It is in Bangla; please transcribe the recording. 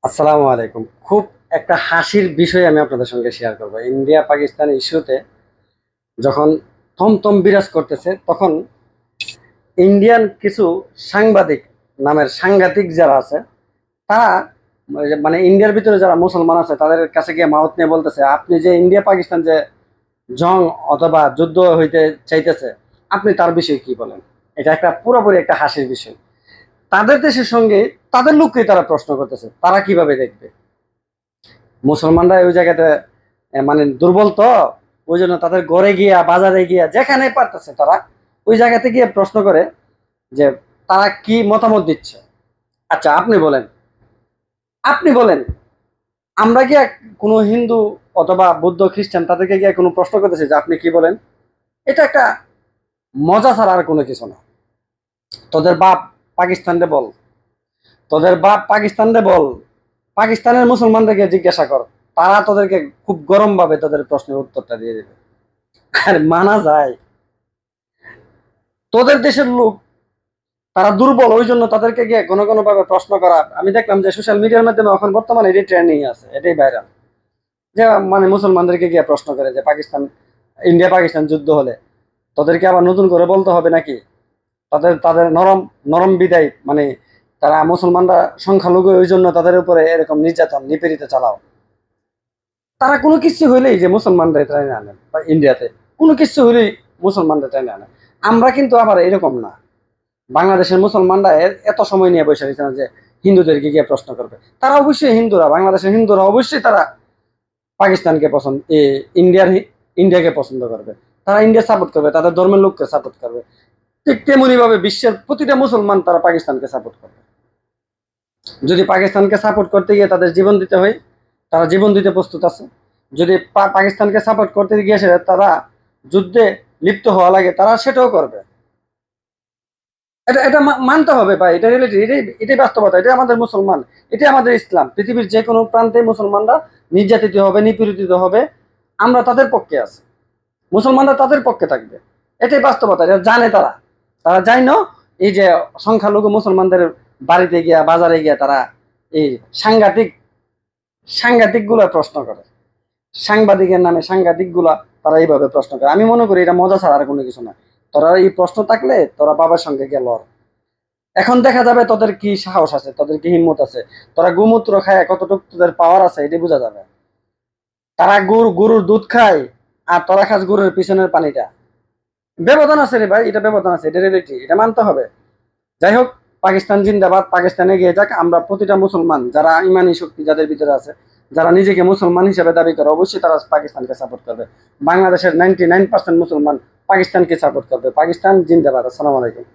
আসসালামু আলাইকুম। খুব একটা হাসির বিষয় আমি আপনাদের সঙ্গে শেয়ার করব। ইন্ডিয়া পাকিস্তান ইস্যুতে যখন থমথম বিরাজ করতেছে, তখন ইন্ডিয়ান কিছু সাংবাদিক নামের সাংঘাতিক যারা আছে, তারা মানে ইন্ডিয়ার ভিতরে যারা মুসলমান আছে তাদের কাছে গিয়ে মাউথ নিয়ে বলতেছে, আপনি যে ইন্ডিয়া পাকিস্তান যে জং অথবা যুদ্ধ হইতে চাইতেছে, আপনি তার বিষয়ে কি বলেন? এটা একটা পুরোপুরি একটা হাসির বিষয়। তাদের দেশের সঙ্গে তাদের লোককেই তারা প্রশ্ন করতেছে, তারা কিভাবে দেখবে? মুসলমানরা ওই জায়গাতে মানে দুর্বল, তো ওই জন্য তাদের ঘরে গিয়া বাজারে গিয়া যেখানে পারতেছে তারা ওই জায়গাতে গিয়ে প্রশ্ন করে যে তারা কি মতামত দিচ্ছে। আচ্ছা, আপনি বলেন আমরা গিয়া কোনো হিন্দু অথবা বৌদ্ধ খ্রিস্টান তাদেরকে গিয়ে কোনো প্রশ্ন করতেছি যে আপনি কি বলেন? এটা একটা মজা ছাড়া আর কোনো কিছু না। তোদের বাপ পাকিস্তানরে বল, তোদের বাপ পাকিস্তানরে বল, পাকিস্তানের মুসলমানদেরকে জিজ্ঞাসা কর, তারা তোদেরকে খুব গরম ভাবে তাদের প্রশ্নের উত্তরটা দিয়ে দেবে। আর মানা যায়? তোদের দেশের লোক তারা দুর্বল, ওই জন্য তাদেরকে গিয়ে কোনো ভাবে প্রশ্ন করা। আমি দেখলাম যে সোশ্যাল মিডিয়ার মাধ্যমে এখন বর্তমানে এটাই ট্রেন্ডিং আছে, এটাই ভাইরাল, যে মানে মুসলমানদেরকে গিয়ে প্রশ্ন করে যে পাকিস্তান ইন্ডিয়া পাকিস্তান যুদ্ধ হলে তোদেরকে আবার নতুন করে বলতে হবে নাকি? তাদের তাদের নরম নরম বিদায়, মানে তারা মুসলমানরা সংখ্যালঘু, ওই জন্য তাদের উপরে এরকম নির্যাতন নিপীড়িত চালাও। তারা কোনো কিছু হইলেই যে মুসলমানরা ট্রেনে আনেন বা ইন্ডিয়াতে কোনো কিছু হইলেই মুসলমানরা ট্রেনে আনেন। আমরা কিন্তু আবার এরকম না। বাংলাদেশের মুসলমানরা এত সময় নিয়ে বসে রয়েছে না যে হিন্দুদেরকে গিয়ে প্রশ্ন করবে। তারা অবশ্যই হিন্দুরা, বাংলাদেশের হিন্দুরা অবশ্যই তারা পাকিস্তানকে পছন্দ ইন্ডিয়াকে পছন্দ করবে। তারা ইন্ডিয়া সাপোর্ট করবে, তাদের ধর্মের লোককে সাপোর্ট করবে। ঠিক তেমনি ভাবে বিশ্বের প্রতিটা মুসলমান তারা পাকিস্তানকে সাপোর্ট করবে। যদি পাকিস্তানকে সাপোর্ট করতে গিয়ে তাদের জীবন দিতে হয়, তারা জীবন দিতে প্রস্তুত আছে। যদি পাকিস্তানকে সাপোর্ট করতে গিয়ে তারা যুদ্ধে লিপ্ত হওয়া লাগে, তারা সেটাও করবে। এটা এটা মানতে হবে ভাই, এটা রিয়েলিটি, এটাই বাস্তবতা, এটাই আমাদের মুসলমান, এটাই আমাদের ইসলাম। পৃথিবীর যে কোনো প্রান্তে মুসলমানরা নির্যাতিত হবে, নিপীড়িত হবে, আমরা তাদের পক্ষে আছি, মুসলমানরা তাদের পক্ষে থাকবে। এটাই বাস্তবতা, এটা জানে তারা। তারা যাই না, এই যে সংখ্যালঘু মুসলমানদের বাড়িতে গিয়া বাজারে গিয়া তারা এই সাংঘাতিক সাংঘাতিক গুলা প্রশ্ন করে, সাংবাদিকের নামে সাংঘাতিক গুলা তারা এইভাবে প্রশ্ন করে। আমি মনে করি এটা মজা ছাড়া আর কোনো কিছু না। তোরা এই প্রশ্ন থাকলে তোরা বাবার সঙ্গে গিয়ে লড়। এখন দেখা যাবে তোদের কি সাহস আছে, তোদের কি হিম্মত আছে, তোরা গোমূত্র খায় কতটুকু তোদের পাওয়ার আছে, এটাই বোঝা যাবে। তারা গরুর দুধ খায়, আর তোরা খাস গরুর পিছনের পানিটা। ব্যবধান আছে রে ভাই, এটা ব্যবধান আছে, এটা রিয়েলিটি, এটা মানতে হবে। যাই হোক, পাকিস্তান জিন্দাবাদ, পাকিস্তানে গিয়ে যাক। আমরা প্রতিটা মুসলমান যারা ইমানি শক্তি যাদের ভিতরে আছে, যারা নিজেকে মুসলমান হিসেবে দাবি করে, অবশ্যই তারা পাকিস্তানকে সাপোর্ট করবে। বাংলাদেশের 99% মুসলমান পাকিস্তানকে সাপোর্ট করবে। পাকিস্তান জিন্দাবাদ। আসসালামু আলাইকুম।